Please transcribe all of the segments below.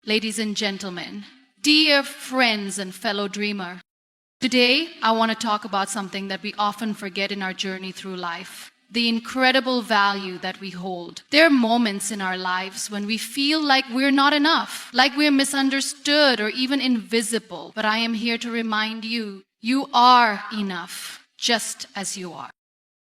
Ladies and gentlemen, dear friends and fellow dreamer, today I want to talk about something that we often forget in our journey through life. The incredible value that we hold. There are moments in our lives when we feel like we're not enough, like we're misunderstood or even invisible. But I am here to remind you, you are enough, just as you are.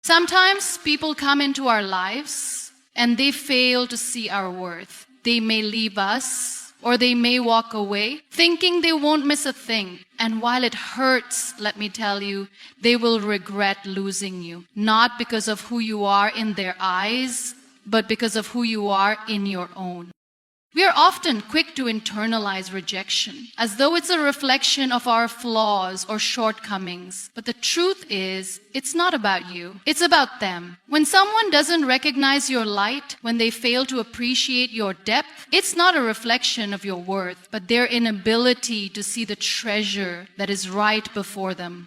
Sometimes people come into our lives and they fail to see our worth. They may leave us or they may walk away thinking they won't miss a thing. And while it hurts, let me tell you, they will regret losing you. Not because of who you are in their eyes, but because of who you are in your own. We are often quick to internalize rejection, as though it's a reflection of our flaws or shortcomings. But the truth is, it's not about you. It's about them. When someone doesn't recognize your light, when they fail to appreciate your depth, it's not a reflection of your worth, but their inability to see the treasure that is right before them.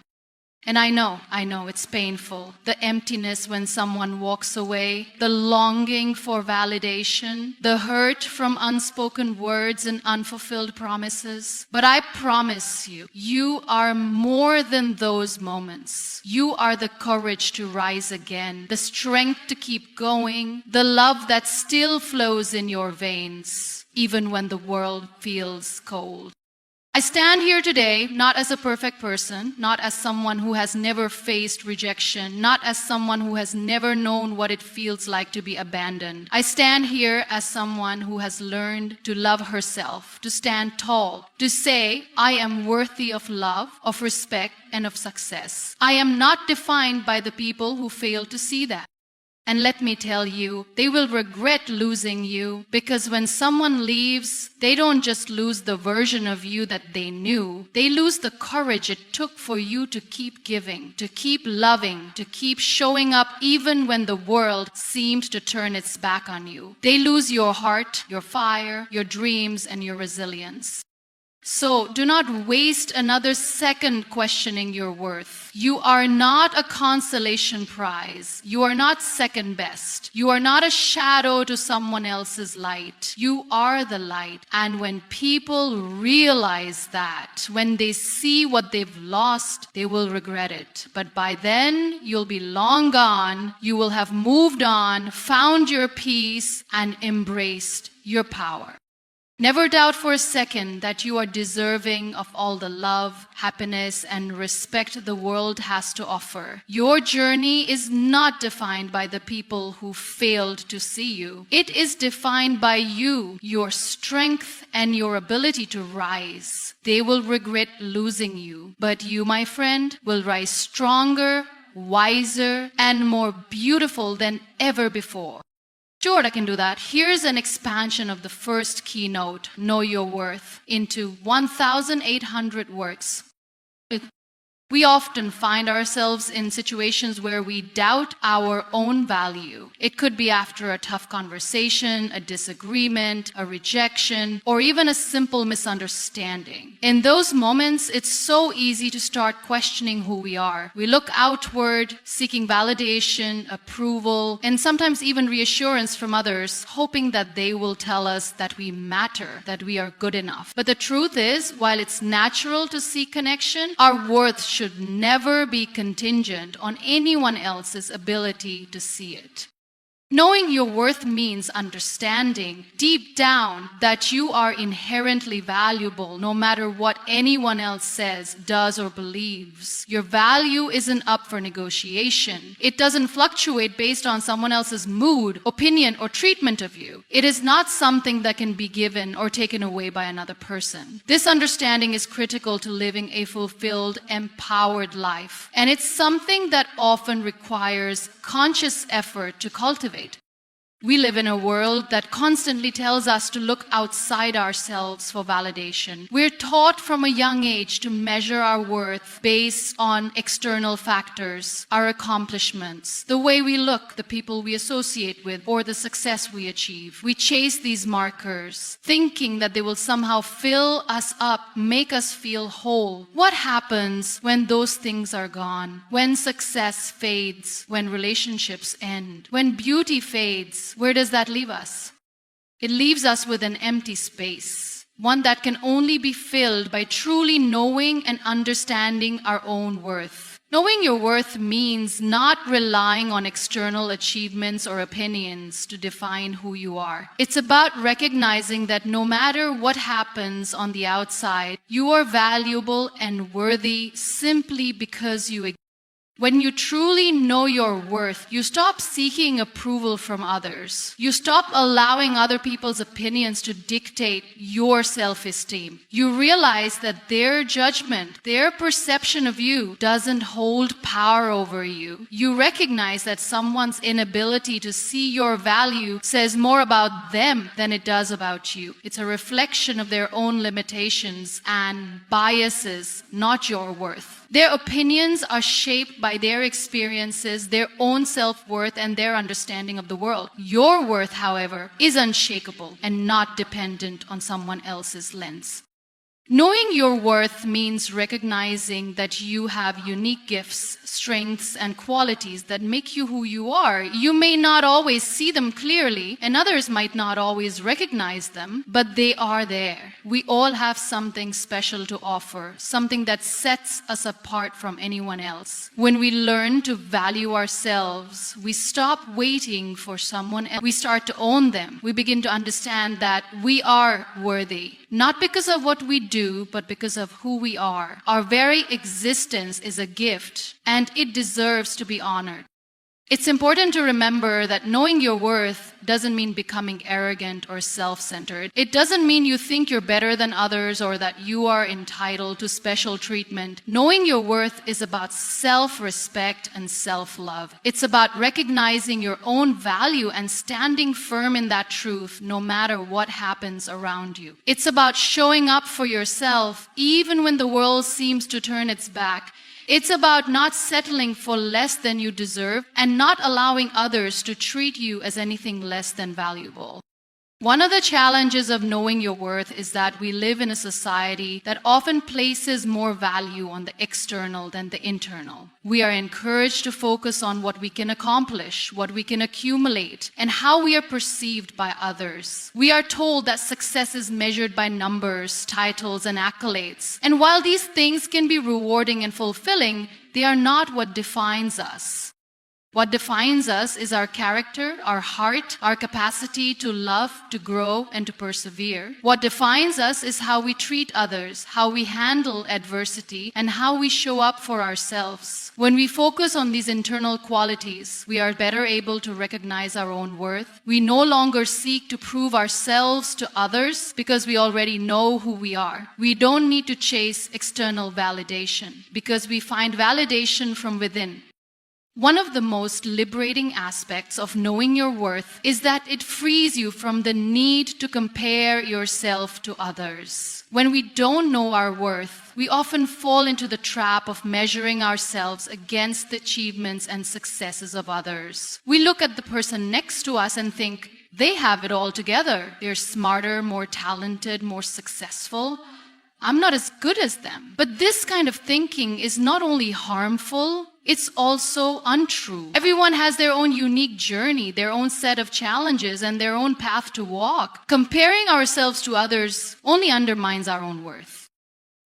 And I know, it's painful. The emptiness when someone walks away, the longing for validation, the hurt from unspoken words and unfulfilled promises. But I promise you, you are more than those moments. You are the courage to rise again, the strength to keep going, the love that still flows in your veins, even when the world feels cold. I stand here today not as a perfect person, not as someone who has never faced rejection, not as someone who has never known what it feels like to be abandoned. I stand here as someone who has learned to love herself, to stand tall, to say, I am worthy of love, of respect, and of success. I am not defined by the people who fail to see that. And let me tell you, they will regret losing you because when someone leaves, they don't just lose the version of you that they knew. They lose the courage it took for you to keep giving, to keep loving, to keep showing up even when the world seemed to turn its back on you. They lose your heart, your fire, your dreams, and your resilience. So do not waste another second questioning your worth. You are not a consolation prize. You are not second best. You are not a shadow to someone else's light. You are the light. And when people realize that, when they see what they've lost, they will regret it. But by then, you'll be long gone. You will have moved on, found your peace, and embraced your power. Never doubt for a second that you are deserving of all the love, happiness, and respect the world has to offer. Your journey is not defined by the people who failed to see you. It is defined by you, your strength, and your ability to rise. They will regret losing you, but you, my friend, will rise stronger, wiser, and more beautiful than ever before. Sure, I can do that. Here's an expansion of the first keynote, Know Your Worth, into 1,800 words. We often find ourselves in situations where we doubt our own value. It could be after a tough conversation, a disagreement, a rejection, or even a simple misunderstanding. In those moments, it's so easy to start questioning who we are. We look outward, seeking validation, approval, and sometimes even reassurance from others, hoping that they will tell us that we matter, that we are good enough. But the truth is, while it's natural to seek connection, our worth should never be contingent on anyone else's ability to see it. Knowing your worth means understanding deep down that you are inherently valuable no matter what anyone else says, does, or believes. Your value isn't up for negotiation. It doesn't fluctuate based on someone else's mood, opinion, or treatment of you. It is not something that can be given or taken away by another person. This understanding is critical to living a fulfilled, empowered life, and it's something that often requires conscious effort to cultivate. We live in a world that constantly tells us to look outside ourselves for validation. We're taught from a young age to measure our worth based on external factors, our accomplishments, the way we look, the people we associate with, or the success we achieve. We chase these markers, thinking that they will somehow fill us up, make us feel whole. What happens when those things are gone? When success fades? When relationships end? When beauty fades? Where does that leave us? It leaves us with an empty space. one that can only be filled by truly knowing and understanding our own worth. Knowing your worth means not relying on external achievements or opinions to define who you are. It's about recognizing that no matter what happens on the outside, you are valuable and worthy simply because you exist. When you truly know your worth, you stop seeking approval from others. You stop allowing other people's opinions to dictate your self-esteem. You realize that their judgment, their perception of you doesn't hold power over you. You recognize that someone's inability to see your value says more about them than it does about you. It's a reflection of their own limitations and biases, not your worth. Their opinions are shaped by their experiences, their own self-worth, and their understanding of the world. Your worth, however, is unshakable and not dependent on someone else's lens. Knowing your worth means recognizing that you have unique gifts, strengths, and qualities that make you who you are. You may not always see them clearly, and others might not always recognize them, but they are there. We all have something special to offer, something that sets us apart from anyone else. When we learn to value ourselves, we stop waiting for someone else. We start to own them. We begin to understand that we are worthy, not because of what we do, but because of who we are. Our very existence is a gift, and it deserves to be honored. It's important to remember that knowing your worth doesn't mean becoming arrogant or self-centered. It doesn't mean you think you're better than others or that you are entitled to special treatment. Knowing your worth is about self-respect and self-love. It's about recognizing your own value and standing firm in that truth no matter what happens around you. It's about showing up for yourself even when the world seems to turn its back. It's about not settling for less than you deserve and not allowing others to treat you as anything less than valuable. One of the challenges of knowing your worth is that we live in a society that often places more value on the external than the internal. We are encouraged to focus on what we can accomplish, what we can accumulate, and how we are perceived by others. We are told that success is measured by numbers, titles, and accolades. And while these things can be rewarding and fulfilling, they are not what defines us. What defines us is our character, our heart, our capacity to love, to grow, and to persevere. What defines us is how we treat others, how we handle adversity, and how we show up for ourselves. When we focus on these internal qualities, we are better able to recognize our own worth. We no longer seek to prove ourselves to others because we already know who we are. We don't need to chase external validation because we find validation from within. One of the most liberating aspects of knowing your worth is that it frees you from the need to compare yourself to others. When we don't know our worth, we often fall into the trap of measuring ourselves against the achievements and successes of others. We look at the person next to us and think, they have it all together. They're smarter, more talented, more successful. I'm not as good as them. But this kind of thinking is not only harmful, it's also untrue. Everyone has their own unique journey, their own set of challenges, and their own path to walk. Comparing ourselves to others only undermines our own worth.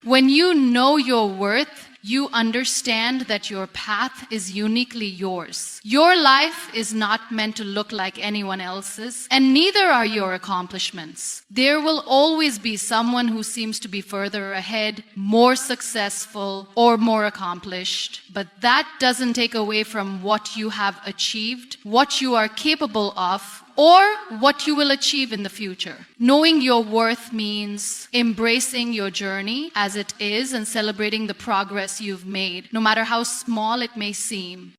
When you know your worth, you understand that your path is uniquely yours. Your life is not meant to look like anyone else's, and neither are your accomplishments. There will always be someone who seems to be further ahead, more successful, or more accomplished. But that doesn't take away from what you have achieved, what you are capable of, or what you will achieve in the future. Knowing your worth means embracing your journey as it is and celebrating the progress you've made, no matter how small it may seem.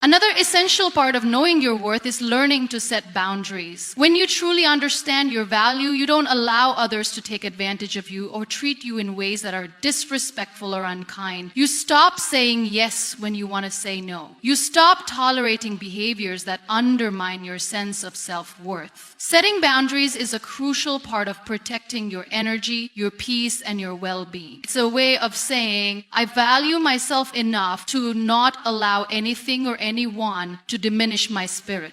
Another essential part of knowing your worth is learning to set boundaries. When you truly understand your value, you don't allow others to take advantage of you or treat you in ways that are disrespectful or unkind. You stop saying yes when you want to say no. You stop tolerating behaviors that undermine your sense of self-worth. Setting boundaries is a crucial part of protecting your energy, your peace, and your well-being. It's a way of saying, I value myself enough to not allow anything or anyone to diminish my spirit.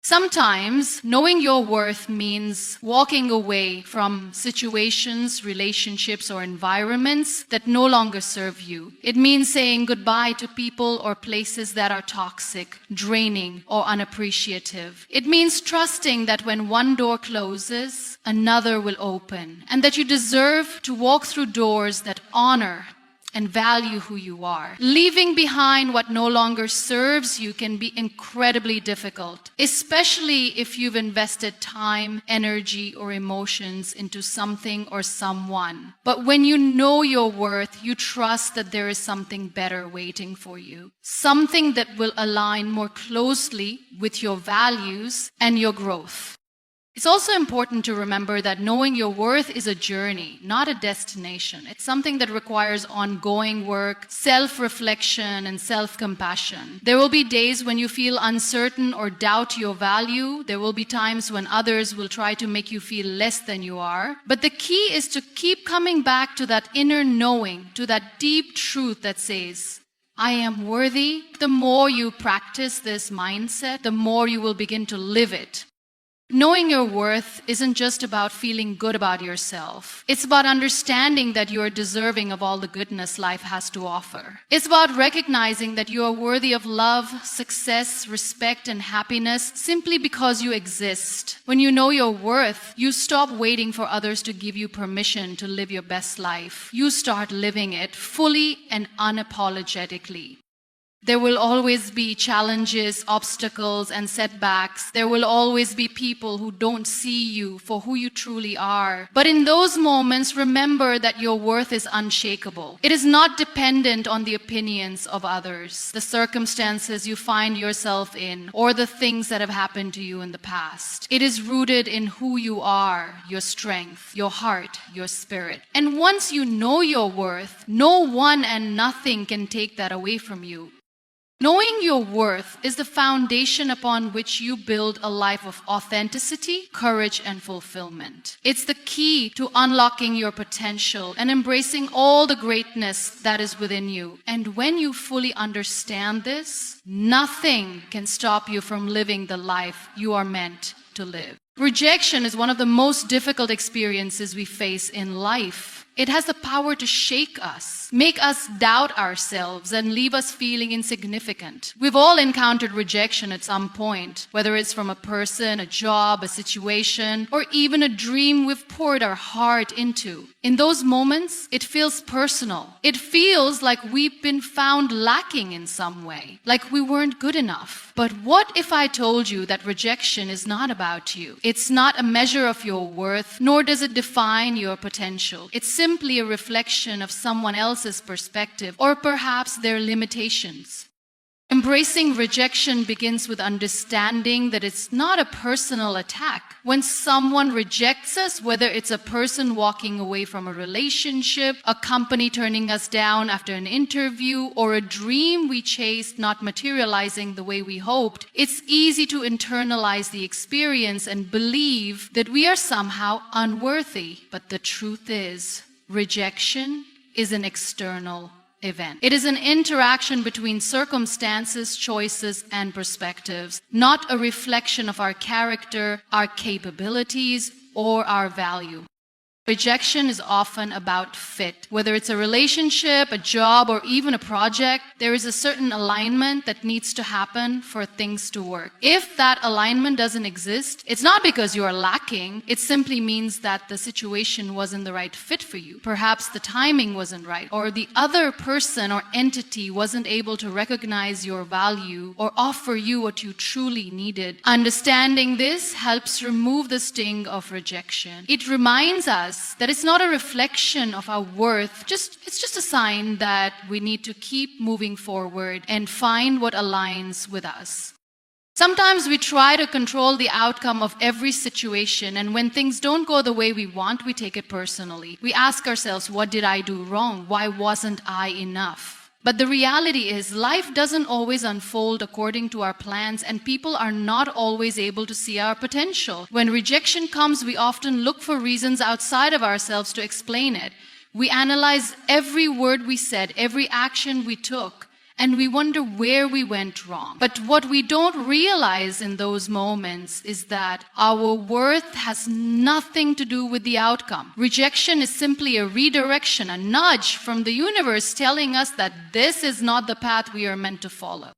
Sometimes knowing your worth means walking away from situations, relationships, or environments that no longer serve you. It means saying goodbye to people or places that are toxic, draining, or unappreciative. It means trusting that when one door closes, another will open, and that you deserve to walk through doors that honor and value who you are. Leaving behind what no longer serves you can be incredibly difficult, especially if you've invested time, energy, or emotions into something or someone. But when you know your worth, you trust that there is something better waiting for you, something that will align more closely with your values and your growth. It's also important to remember that knowing your worth is a journey, not a destination. It's something that requires ongoing work, self-reflection, and self-compassion. There will be days when you feel uncertain or doubt your value. There will be times when others will try to make you feel less than you are. But the key is to keep coming back to that inner knowing, to that deep truth that says, I am worthy. The more you practice this mindset, the more you will begin to live it. Knowing your worth isn't just about feeling good about yourself. It's about understanding that you are deserving of all the goodness life has to offer. It's about recognizing that you are worthy of love, success, respect, and happiness simply because you exist. When you know your worth, you stop waiting for others to give you permission to live your best life. You start living it fully and unapologetically. There will always be challenges, obstacles, and setbacks. There will always be people who don't see you for who you truly are. But in those moments, remember that your worth is unshakable. It is not dependent on the opinions of others, the circumstances you find yourself in, or the things that have happened to you in the past. It is rooted in who you are, your strength, your heart, your spirit. And once you know your worth, no one and nothing can take that away from you. Knowing your worth is the foundation upon which you build a life of authenticity, courage, and fulfillment. It's the key to unlocking your potential and embracing all the greatness that is within you. And when you fully understand this, nothing can stop you from living the life you are meant to live. Rejection is one of the most difficult experiences we face in life. It has the power to shake us, make us doubt ourselves, and leave us feeling insignificant. We've all encountered rejection at some point, whether it's from a person, a job, a situation, or even a dream we've poured our heart into. In those moments, it feels personal. It feels like we've been found lacking in some way, like we weren't good enough. But what if I told you that rejection is not about you? It's not a measure of your worth, nor does it define your potential. It's simply a reflection of someone else's perspective, or perhaps their limitations. Embracing rejection begins with understanding that it's not a personal attack. When someone rejects us, whether it's a person walking away from a relationship, a company turning us down after an interview, or a dream we chased not materializing the way we hoped, it's easy to internalize the experience and believe that we are somehow unworthy. But the truth is, rejection is an external event. It is an interaction between circumstances, choices, and perspectives, not a reflection of our character, our capabilities, or our value. Rejection is often about fit. Whether it's a relationship, a job, or even a project, there is a certain alignment that needs to happen for things to work. If that alignment doesn't exist, it's not because you are lacking. It simply means that the situation wasn't the right fit for you. Perhaps the timing wasn't right, or the other person or entity wasn't able to recognize your value or offer you what you truly needed. Understanding this helps remove the sting of rejection. It reminds us that it's not a reflection of our worth. It's just a sign that we need to keep moving forward and find what aligns with us. Sometimes we try to control the outcome of every situation, and when things don't go the way we want, we take it personally. We ask ourselves, what did I do wrong? Why wasn't I enough? But the reality is, life doesn't always unfold according to our plans, and people are not always able to see our potential. When rejection comes, we often look for reasons outside of ourselves to explain it. We analyze every word we said, every action we took, and we wonder where we went wrong. But what we don't realize in those moments is that our worth has nothing to do with the outcome. Rejection is simply a redirection, a nudge from the universe telling us that this is not the path we are meant to follow.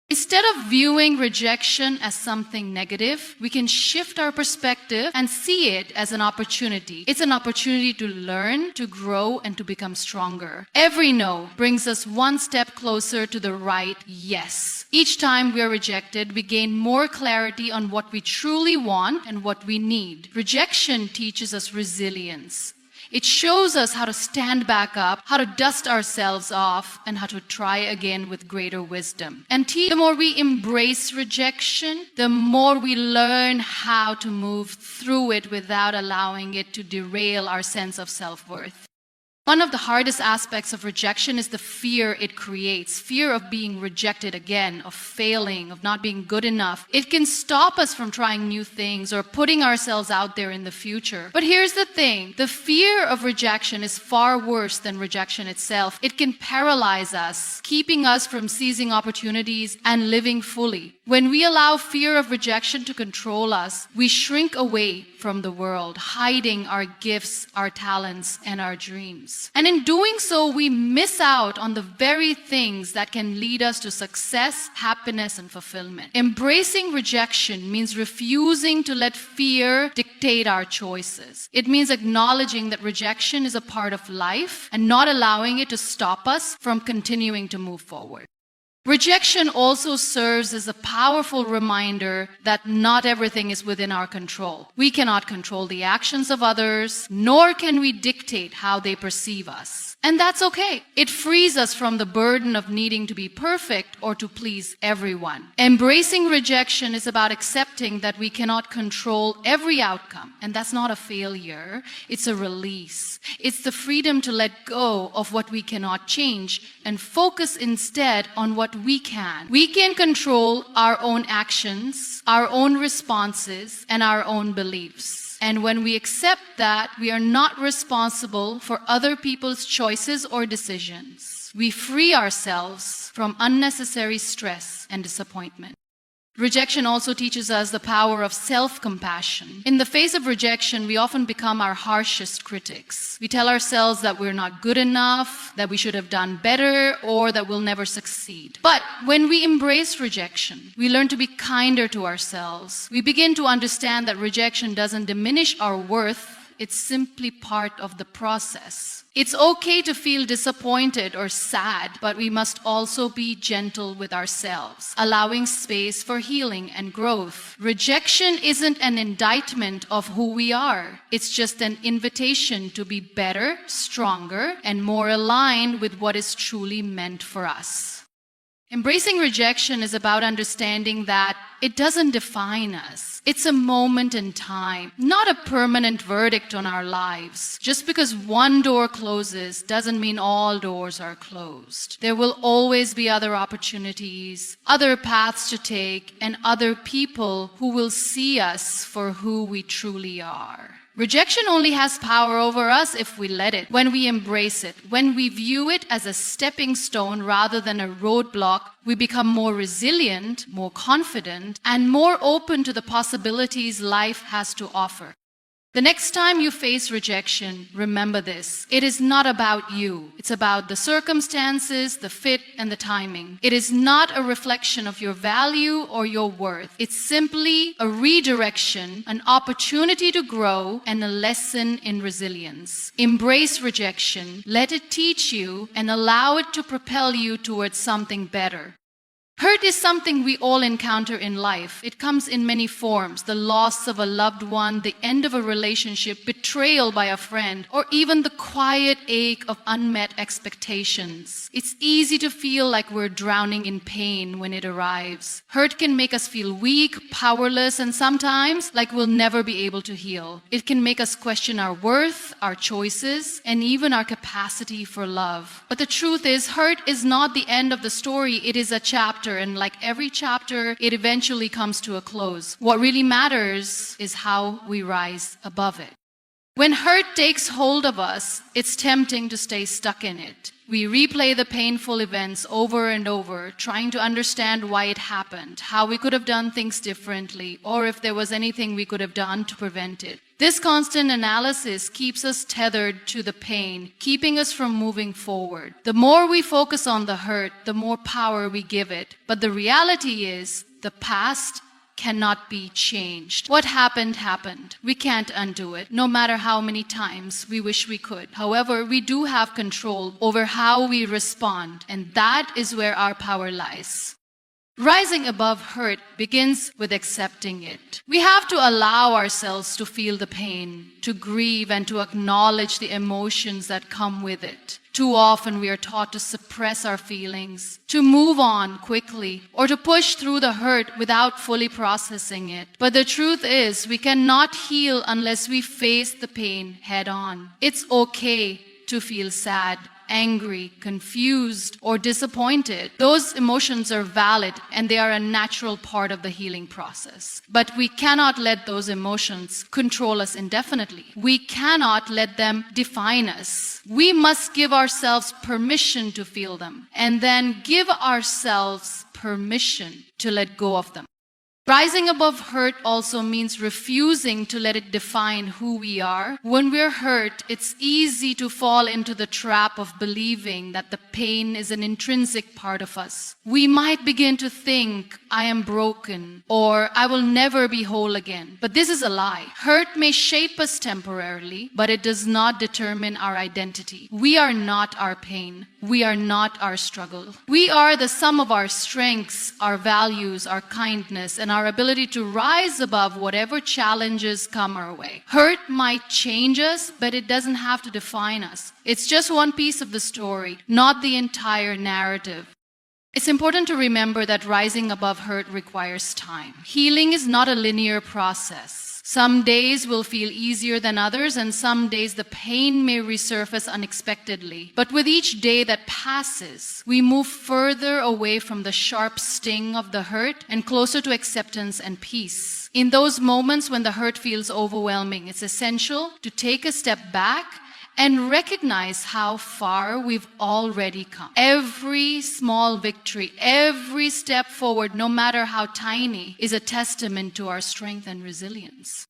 Instead of viewing rejection as something negative, we can shift our perspective and see it as an opportunity. It's an opportunity to learn, to grow, and to become stronger. Every no brings us one step closer to the right yes. Each time we are rejected, we gain more clarity on what we truly want and what we need. Rejection teaches us resilience. It shows us how to stand back up, how to dust ourselves off, and how to try again with greater wisdom. And the more we embrace rejection, the more we learn how to move through it without allowing it to derail our sense of self-worth. One of the hardest aspects of rejection is the fear it creates. Fear of being rejected again, of failing, of not being good enough. It can stop us from trying new things or putting ourselves out there in the future. But here's the thing. The fear of rejection is far worse than rejection itself. It can paralyze us, keeping us from seizing opportunities and living fully. When we allow fear of rejection to control us, we shrink away from the world, hiding our gifts, our talents, and our dreams. And in doing so, we miss out on the very things that can lead us to success, happiness, and fulfillment. Embracing rejection means refusing to let fear dictate our choices. It means acknowledging that rejection is a part of life and not allowing it to stop us from continuing to move forward. Rejection also serves as a powerful reminder that not everything is within our control. We cannot control the actions of others, nor can we dictate how they perceive us. And that's okay. It frees us from the burden of needing to be perfect or to please everyone. Embracing rejection is about accepting that we cannot control every outcome. And that's not a failure. It's a release. It's the freedom to let go of what we cannot change and focus instead on what we can. We can control our own actions, our own responses, and our own beliefs. And when we accept that, we are not responsible for other people's choices or decisions. We free ourselves from unnecessary stress and disappointment. Rejection also teaches us the power of self-compassion. In the face of rejection, we often become our harshest critics. We tell ourselves that we're not good enough, that we should have done better, or that we'll never succeed. But when we embrace rejection, we learn to be kinder to ourselves. We begin to understand that rejection doesn't diminish our worth. It's simply part of the process. It's okay to feel disappointed or sad, but we must also be gentle with ourselves, allowing space for healing and growth. Rejection isn't an indictment of who we are. It's just an invitation to be better, stronger, and more aligned with what is truly meant for us. Embracing rejection is about understanding that it doesn't define us. It's a moment in time, not a permanent verdict on our lives. Just because one door closes doesn't mean all doors are closed. There will always be other opportunities, other paths to take, and other people who will see us for who we truly are. Rejection only has power over us if we let it, when we embrace it, when we view it as a stepping stone rather than a roadblock. We become more resilient, more confident, and more open to the possibilities life has to offer. The next time you face rejection, remember this. It is not about you. It's about the circumstances, the fit, and the timing. It is not a reflection of your value or your worth. It's simply a redirection, an opportunity to grow, and a lesson in resilience. Embrace rejection. Let it teach you and allow it to propel you towards something better. Hurt is something we all encounter in life. It comes in many forms: the loss of a loved one, the end of a relationship, betrayal by a friend, or even the quiet ache of unmet expectations. It's easy to feel like we're drowning in pain when it arrives. Hurt can make us feel weak, powerless, and sometimes like we'll never be able to heal. It can make us question our worth, our choices, and even our capacity for love. But the truth is, hurt is not the end of the story. It is a chapter. And like every chapter, it eventually comes to a close. What really matters is how we rise above it. When hurt takes hold of us, it's tempting to stay stuck in it. We replay the painful events over and over, trying to understand why it happened, how we could have done things differently, or if there was anything we could have done to prevent it. This constant analysis keeps us tethered to the pain, keeping us from moving forward. The more we focus on the hurt, the more power we give it. But the reality is, the past cannot be changed. What happened, happened. We can't undo it, no matter how many times we wish we could. However, we do have control over how we respond, and that is where our power lies. Rising above hurt begins with accepting it. We have to allow ourselves to feel the pain, to grieve, and to acknowledge the emotions that come with it. Too often we are taught to suppress our feelings, to move on quickly, or to push through the hurt without fully processing it. But the truth is, we cannot heal unless we face the pain head on. It's okay to feel sad, angry, confused, or disappointed. Those emotions are valid and they are a natural part of the healing process. But we cannot let those emotions control us indefinitely. We cannot let them define us. We must give ourselves permission to feel them and then give ourselves permission to let go of them. Rising above hurt also means refusing to let it define who we are. When we're hurt, it's easy to fall into the trap of believing that the pain is an intrinsic part of us. We might begin to think, I am broken, or I will never be whole again. But this is a lie. Hurt may shape us temporarily, but it does not determine our identity. We are not our pain. We are not our struggle. We are the sum of our strengths, our values, our kindness, and our ability to rise above whatever challenges come our way. Hurt might change us, but it doesn't have to define us. It's just one piece of the story, not the entire narrative. It's important to remember that rising above hurt requires time. Healing is not a linear process. Some days will feel easier than others, and some days the pain may resurface unexpectedly. But with each day that passes, we move further away from the sharp sting of the hurt and closer to acceptance and peace. In those moments when the hurt feels overwhelming, it's essential to take a step back and recognize how far we've already come. Every small victory, every step forward, no matter how tiny, is a testament to our strength and resilience.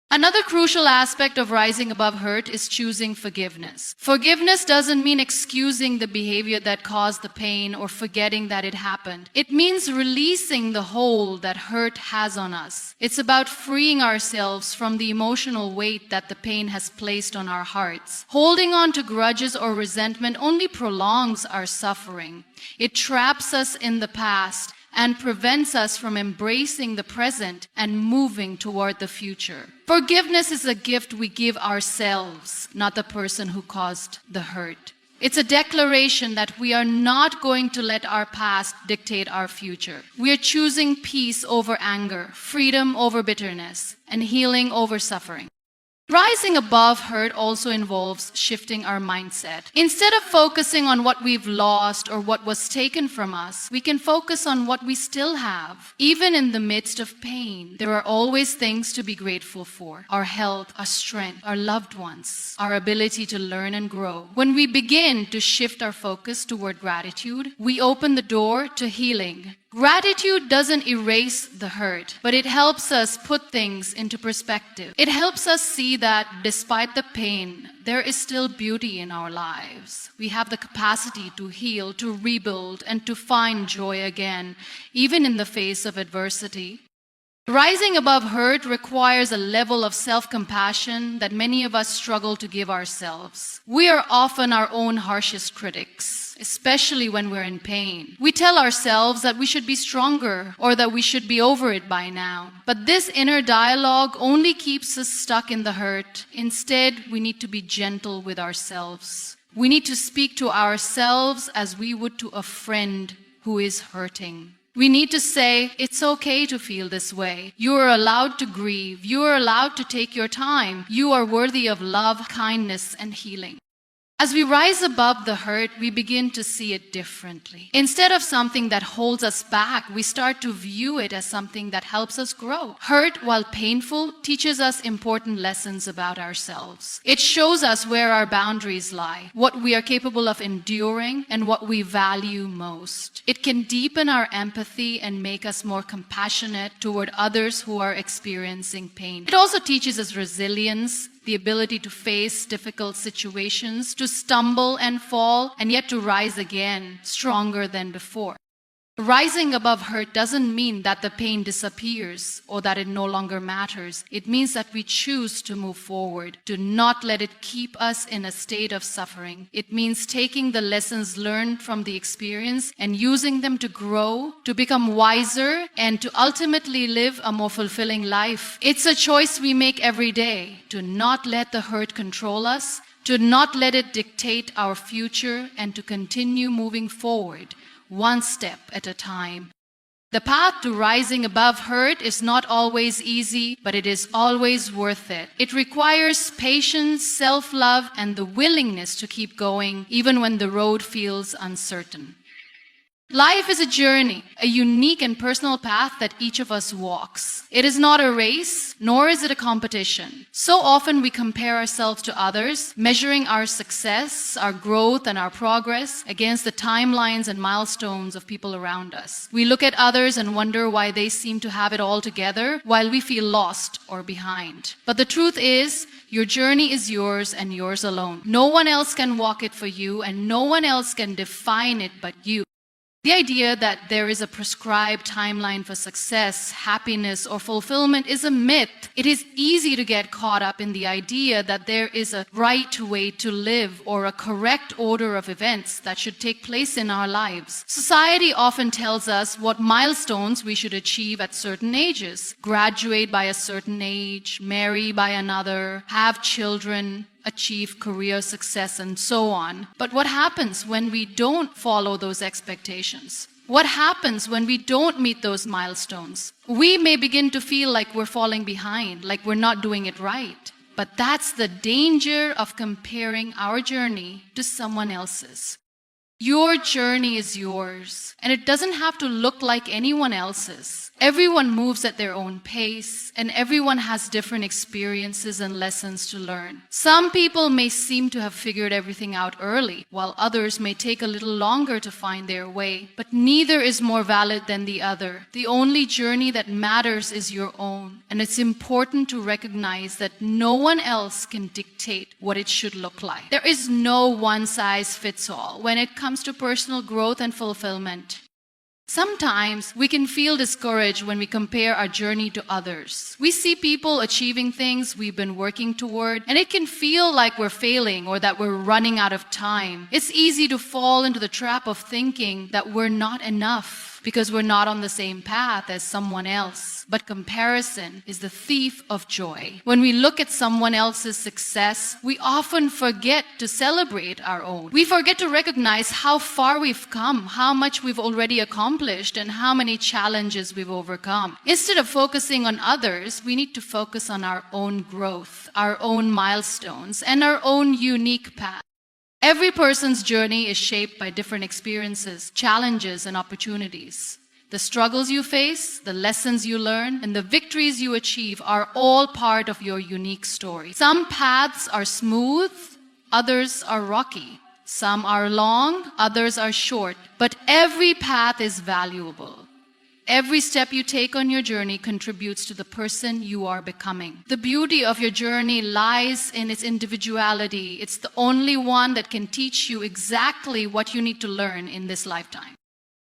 Another crucial aspect of rising above hurt is choosing forgiveness. Forgiveness doesn't mean excusing the behavior that caused the pain or forgetting that it happened. It means releasing the hold that hurt has on us. It's about freeing ourselves from the emotional weight that the pain has placed on our hearts. Holding on to grudges or resentment only prolongs our suffering. It traps us in the past and prevents us from embracing the present and moving toward the future. Forgiveness is a gift we give ourselves, not the person who caused the hurt. It's a declaration that we are not going to let our past dictate our future. We are choosing peace over anger, freedom over bitterness, and healing over suffering. Rising above hurt also involves shifting our mindset. Instead of focusing on what we've lost or what was taken from us, we can focus on what we still have. Even in the midst of pain, there are always things to be grateful for. Our health, our strength, our loved ones, our ability to learn and grow. When we begin to shift our focus toward gratitude, we open the door to healing. Gratitude doesn't erase the hurt, but it helps us put things into perspective. It helps us see that despite the pain, there is still beauty in our lives. We have the capacity to heal, to rebuild, and to find joy again, even in the face of adversity. Rising above hurt requires a level of self-compassion that many of us struggle to give ourselves. We are often our own harshest critics, especially when we're in pain. We tell ourselves that we should be stronger or that we should be over it by now. But this inner dialogue only keeps us stuck in the hurt. Instead, we need to be gentle with ourselves. We need to speak to ourselves as we would to a friend who is hurting. We need to say, it's okay to feel this way. You are allowed to grieve. You are allowed to take your time. You are worthy of love, kindness, and healing. As we rise above the hurt, we begin to see it differently. Instead of something that holds us back, we start to view it as something that helps us grow. Hurt, while painful, teaches us important lessons about ourselves. It shows us where our boundaries lie, what we are capable of enduring, and what we value most. It can deepen our empathy and make us more compassionate toward others who are experiencing pain. It also teaches us resilience, the ability to face difficult situations, to stumble and fall, and yet to rise again, stronger than before. Rising above hurt doesn't mean that the pain disappears or that it no longer matters. It means that we choose to move forward, to not let it keep us in a state of suffering. It means taking the lessons learned from the experience and using them to grow, to become wiser, and to ultimately live a more fulfilling life. It's a choice we make every day, to not let the hurt control us, to not let it dictate our future, and to continue moving forward, one step at a time. The path to rising above hurt is not always easy, but it is always worth it. It requires patience, self-love, and the willingness to keep going, even when the road feels uncertain. Life is a journey, a unique and personal path that each of us walks. It is not a race, nor is it a competition. So often we compare ourselves to others, measuring our success, our growth, and our progress against the timelines and milestones of people around us. We look at others and wonder why they seem to have it all together, while we feel lost or behind. But the truth is, your journey is yours and yours alone. No one else can walk it for you, and no one else can define it but you. The idea that there is a prescribed timeline for success, happiness, or fulfillment is a myth. It is easy to get caught up in the idea that there is a right way to live or a correct order of events that should take place in our lives. Society often tells us what milestones we should achieve at certain ages. Graduate by a certain age, marry by another, have children, achieve career success, and so on. But what happens when we don't follow those expectations? What happens when we don't meet those milestones? We may begin to feel like we're falling behind, like we're not doing it right. But that's the danger of comparing our journey to someone else's. Your journey is yours, and it doesn't have to look like anyone else's. Everyone moves at their own pace, and everyone has different experiences and lessons to learn. Some people may seem to have figured everything out early, while others may take a little longer to find their way. But neither is more valid than the other. The only journey that matters is your own, and it's important to recognize that no one else can dictate what it should look like. There is no one-size-fits-all when it comes to personal growth and fulfillment. Sometimes we can feel discouraged when we compare our journey to others. We see people achieving things we've been working toward, and it can feel like we're failing or that we're running out of time. It's easy to fall into the trap of thinking that we're not enough because we're not on the same path as someone else. But comparison is the thief of joy. When we look at someone else's success, we often forget to celebrate our own. We forget to recognize how far we've come, how much we've already accomplished, and how many challenges we've overcome. Instead of focusing on others, we need to focus on our own growth, our own milestones, and our own unique path. Every person's journey is shaped by different experiences, challenges, and opportunities. The struggles you face, the lessons you learn, and the victories you achieve are all part of your unique story. Some paths are smooth, others are rocky. Some are long, others are short. But every path is valuable. Every step you take on your journey contributes to the person you are becoming. The beauty of your journey lies in its individuality. It's the only one that can teach you exactly what you need to learn in this lifetime.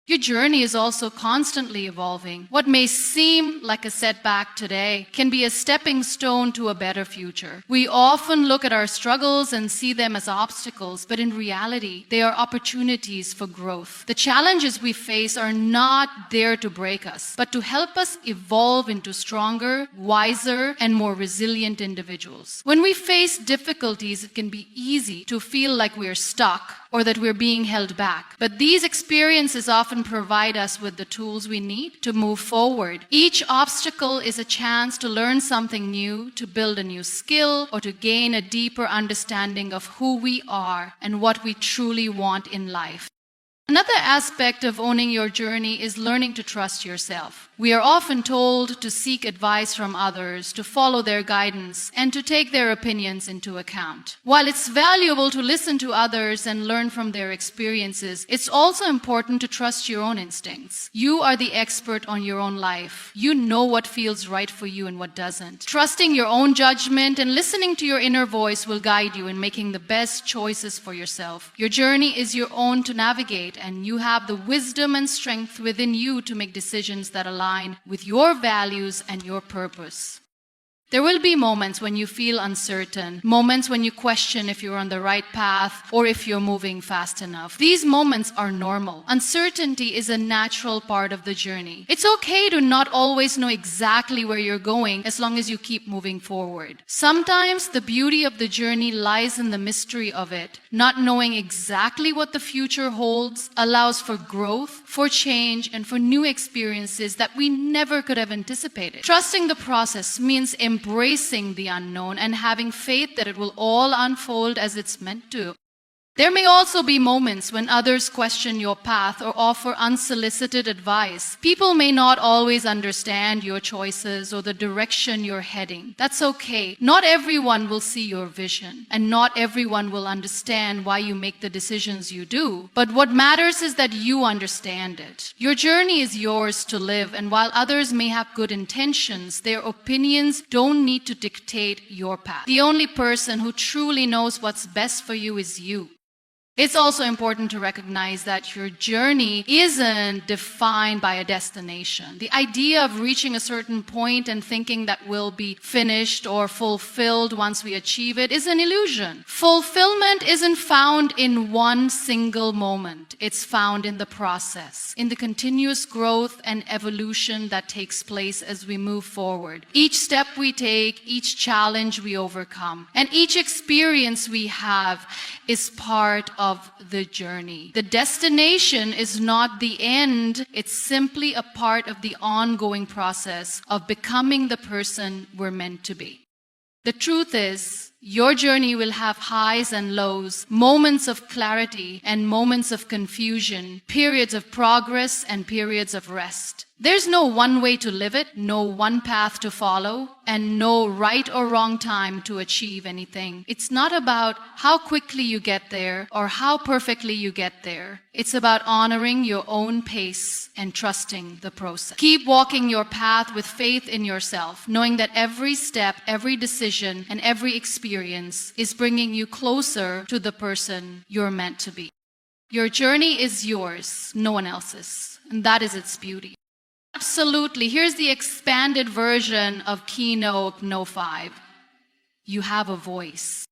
Your journey is also constantly evolving. What may seem like a setback today can be a stepping stone to a better future. We often look at our struggles and see them as obstacles, but in reality, they are opportunities for growth. The challenges we face are not there to break us, but to help us evolve into stronger, wiser, and more resilient individuals. When we face difficulties, it can be easy to feel like we're stuck or that we're being held back. But these experiences often often provide us with the tools we need to move forward. Each obstacle is a chance to learn something new, to build a new skill, or to gain a deeper understanding of who we are and what we truly want in life. Another aspect of owning your journey is learning to trust yourself. We are often told to seek advice from others, to follow their guidance, and to take their opinions into account. While it's valuable to listen to others and learn from their experiences, it's also important to trust your own instincts. You are the expert on your own life. You know what feels right for you and what doesn't. Trusting your own judgment and listening to your inner voice will guide you in making the best choices for yourself. Your journey is your own to navigate, and you have the wisdom and strength within you to make decisions that align with your values and your purpose. There will be moments when you feel uncertain, moments when you question if you're on the right path or if you're moving fast enough. These moments are normal. Uncertainty is a natural part of the journey. It's okay to not always know exactly where you're going as long as you keep moving forward. Sometimes the beauty of the journey lies in the mystery of it. Not knowing exactly what the future holds allows for growth, for change, and for new experiences that we never could have anticipated. Trusting the process means embracing the unknown and having faith that it will all unfold as it's meant to. There may also be moments when others question your path or offer unsolicited advice. People may not always understand your choices or the direction you're heading. That's okay. Not everyone will see your vision, and not everyone will understand why you make the decisions you do. But what matters is that you understand it. Your journey is yours to live, and while others may have good intentions, their opinions don't need to dictate your path. The only person who truly knows what's best for you is you. It's also important to recognize that your journey isn't defined by a destination. The idea of reaching a certain point and thinking that we'll be finished or fulfilled once we achieve it is an illusion. Fulfillment isn't found in one single moment. It's found in the process, in the continuous growth and evolution that takes place as we move forward. Each step we take, each challenge we overcome, and each experience we have is part of the journey. The destination is not the end. It's simply a part of the ongoing process of becoming the person we're meant to be. The truth is, your journey will have highs and lows, moments of clarity and moments of confusion, periods of progress and periods of rest. There's no one way to live it, no one path to follow, and no right or wrong time to achieve anything. It's not about how quickly you get there or how perfectly you get there. It's about honoring your own pace and trusting the process. Keep walking your path with faith in yourself, knowing that every step, every decision, and every experience is bringing you closer to the person you're meant to be. Your journey is yours, no one else's, and that is its beauty. Absolutely. Here's the expanded version of Keynote No. 5. You have a voice.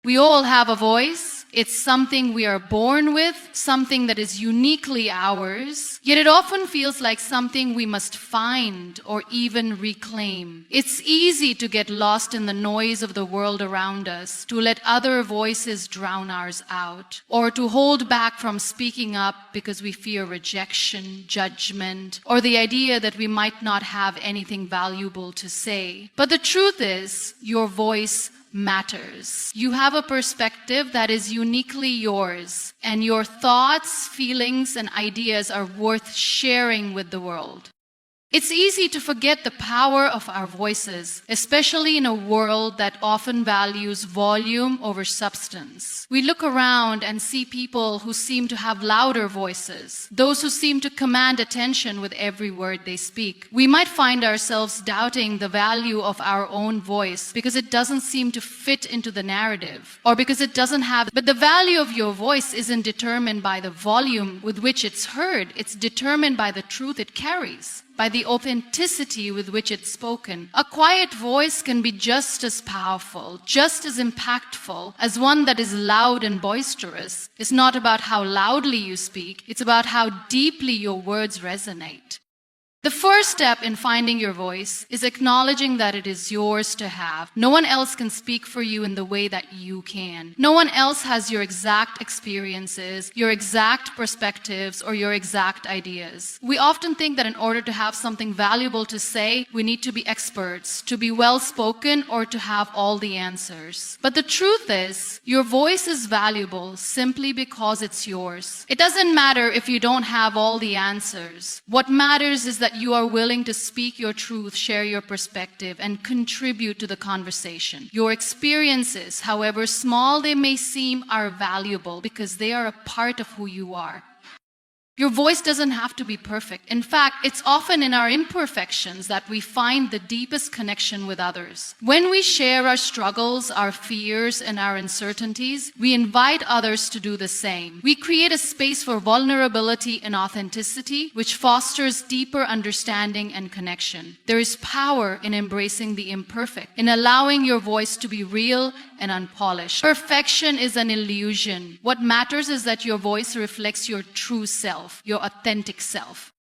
We all have a voice. It's something we are born with, something that is uniquely ours, yet it often feels like something we must find or even reclaim. It's easy to get lost in the noise of the world around us, to let other voices drown ours out, or to hold back from speaking up because we fear rejection, judgment, or the idea that we might not have anything valuable to say. But the truth is, your voice matters. You have a perspective that is uniquely yours, and your thoughts, feelings, and ideas are worth sharing with the world. It's easy to forget the power of our voices, especially in a world that often values volume over substance. We look around and see people who seem to have louder voices, those who seem to command attention with every word they speak. We might find ourselves doubting the value of our own voice because it doesn't seem to fit into the narrative, or because it doesn't have. But the value of your voice isn't determined by the volume with which it's heard. It's determined by the truth it carries, by the authenticity with which it's spoken. A quiet voice can be just as powerful, just as impactful as one that is loud and boisterous. It's not about how loudly you speak, it's about how deeply your words resonate. The first step in finding your voice is acknowledging that it is yours to have. No one else can speak for you in the way that you can. No one else has your exact experiences, your exact perspectives, or your exact ideas. We often think that in order to have something valuable to say, we need to be experts, to be well-spoken, or to have all the answers. But the truth is, your voice is valuable simply because it's yours. It doesn't matter if you don't have all the answers. What matters is that you are willing to speak your truth, share your perspective, and contribute to the conversation. Your experiences, however small they may seem, are valuable because they are a part of who you are. Your voice doesn't have to be perfect. In fact, it's often in our imperfections that we find the deepest connection with others. When we share our struggles, our fears, and our uncertainties, we invite others to do the same. We create a space for vulnerability and authenticity, which fosters deeper understanding and connection. There is power in embracing the imperfect, in allowing your voice to be real and unpolished. Perfection is an illusion. What matters is that your voice reflects your true self, your authentic self.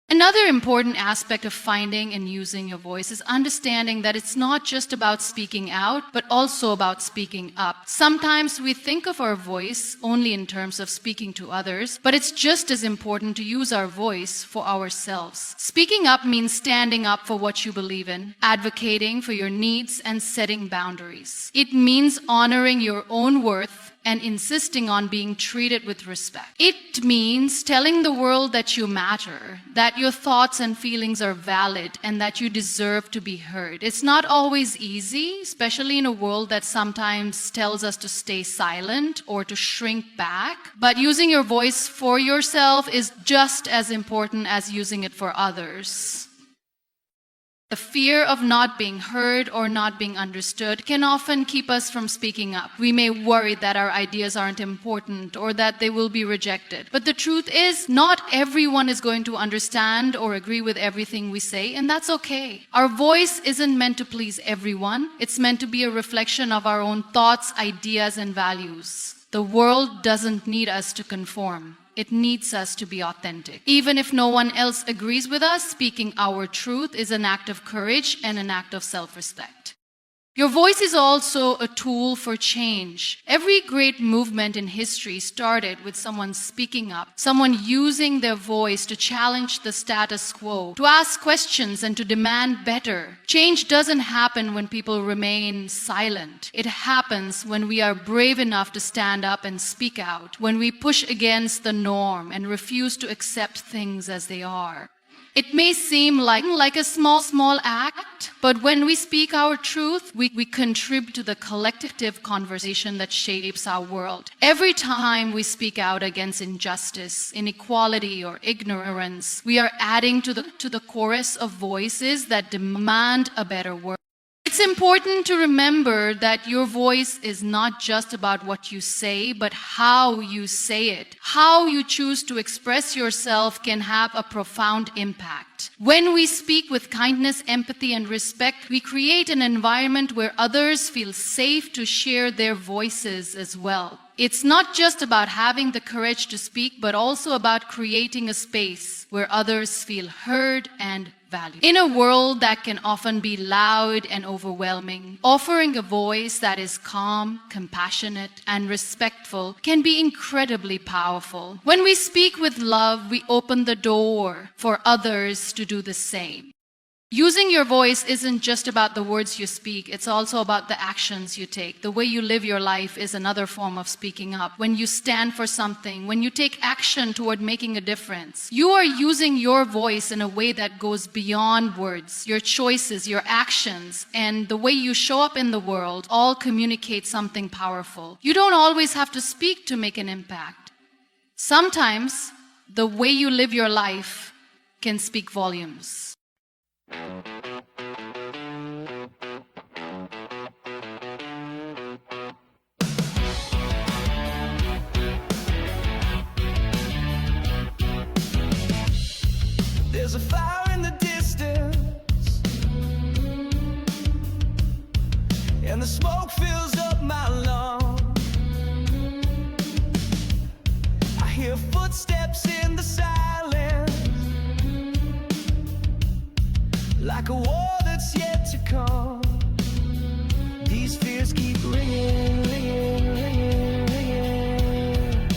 Another important aspect of finding and using your voice is understanding that it's not just about speaking out, but also about speaking up. Sometimes we think of our voice only in terms of speaking to others, but it's just as important to use our voice for ourselves. Speaking up means standing up for what you believe in, advocating for your needs, and setting boundaries. It means honoring your own worth and insisting on being treated with respect. It means telling the world that you matter, that your thoughts and feelings are valid, and that you deserve to be heard. It's not always easy, especially in a world that sometimes tells us to stay silent or to shrink back. But using your voice for yourself is just as important as using it for others. The fear of not being heard or not being understood can often keep us from speaking up. We may worry that our ideas aren't important or that they will be rejected. But the truth is, not everyone is going to understand or agree with everything we say, and that's okay. Our voice isn't meant to please everyone. It's meant to be a reflection of our own thoughts, ideas, and values. The world doesn't need us to conform. It needs us to be authentic. Even if no one else agrees with us, speaking our truth is an act of courage and an act of self-respect. Your voice is also a tool for change. Every great movement in history started with someone speaking up, someone using their voice to challenge the status quo, to ask questions and to demand better. Change doesn't happen when people remain silent. It happens when we are brave enough to stand up and speak out, when we push against the norm and refuse to accept things as they are. It may seem like a small act, but when we speak our truth, we contribute to the collective conversation that shapes our world. Every time we speak out against injustice, inequality, or ignorance, we are adding to the chorus of voices that demand a better world. It's important to remember that your voice is not just about what you say, but how you say it. How you choose to express yourself can have a profound impact. When we speak with kindness, empathy, and respect, we create an environment where others feel safe to share their voices as well. It's not just about having the courage to speak, but also about creating a space where others feel heard and valued. In a world that can often be loud and overwhelming, offering a voice that is calm, compassionate, and respectful can be incredibly powerful. When we speak with love, we open the door for others to do the same. Using your voice isn't just about the words you speak, it's also about the actions you take. The way you live your life is another form of speaking up. When you stand for something, when you take action toward making a difference, you are using your voice in a way that goes beyond words. Your choices, your actions, and the way you show up in the world all communicate something powerful. You don't always have to speak to make an impact. Sometimes, the way you live your life can speak volumes. There's a fire in the distance, and the smoke fills up my lungs. I hear footsteps in the silence, like a war that's yet to come. These fears keep ringing, ringing, ringing, ringing.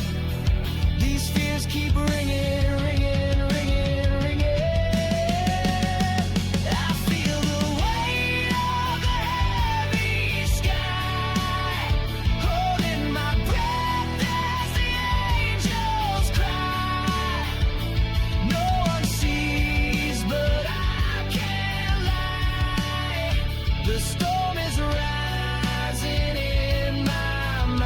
These fears keep ringing, ringing, ringing, ringing. I feel the weight of the heavy sky, holding my breath as the angels cry. No one sees, but I can't lie. The storm is rising in my mind.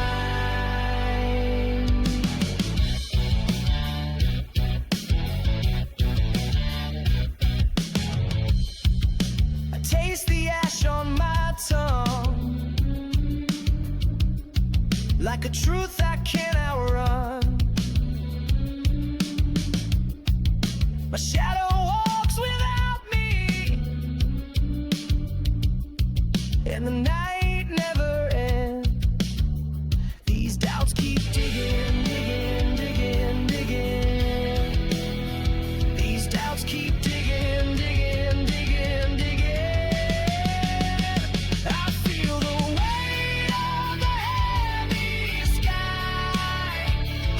I taste the ash on my tongue, like a truth I can't outrun. My shadow walks without me, and the night never ends. These doubts keep digging, digging, digging, digging. These doubts keep digging, digging, digging, digging. I feel the weight of the heavy sky,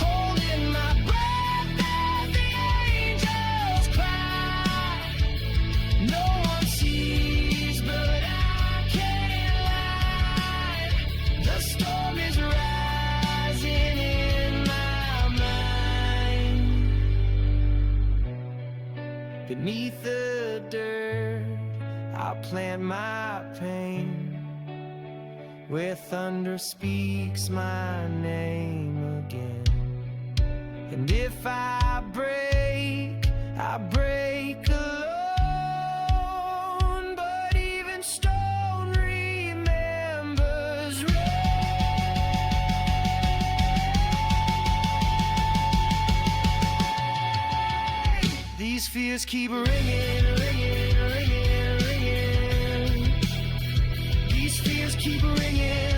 holding my breath as the angels cry. No one sees, but I can't lie. The storm is rising in my mind. Beneath the dirt, I plant my pain, where thunder speaks my name again. And if I break alone. But even stone remembers rain. These fears keep ringing, ringing, ringing, ringing. These fears keep ringing.